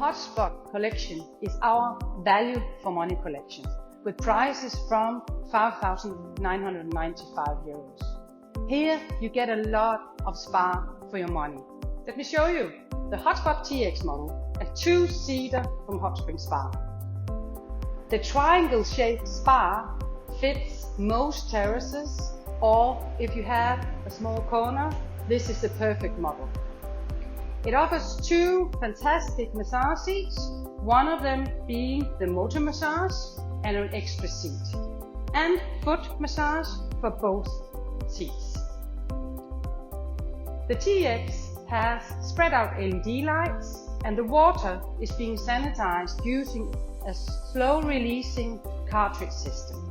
Hotspot collection is our value for money collection with prices from 5,995 euros. Here you get a lot of spa for your money. Let me show you the HotSpot TX model, a 2-seater from HotSpring Spa. The triangle-shaped spa fits most terraces, or if you have a small corner, this is the perfect model. It offers 2 fantastic massage seats, one of them being the Moto-Massage and an extra seat, and foot massage for both seats. The TX has spread out LED lights, and the water is being sanitized using a slow releasing cartridge system.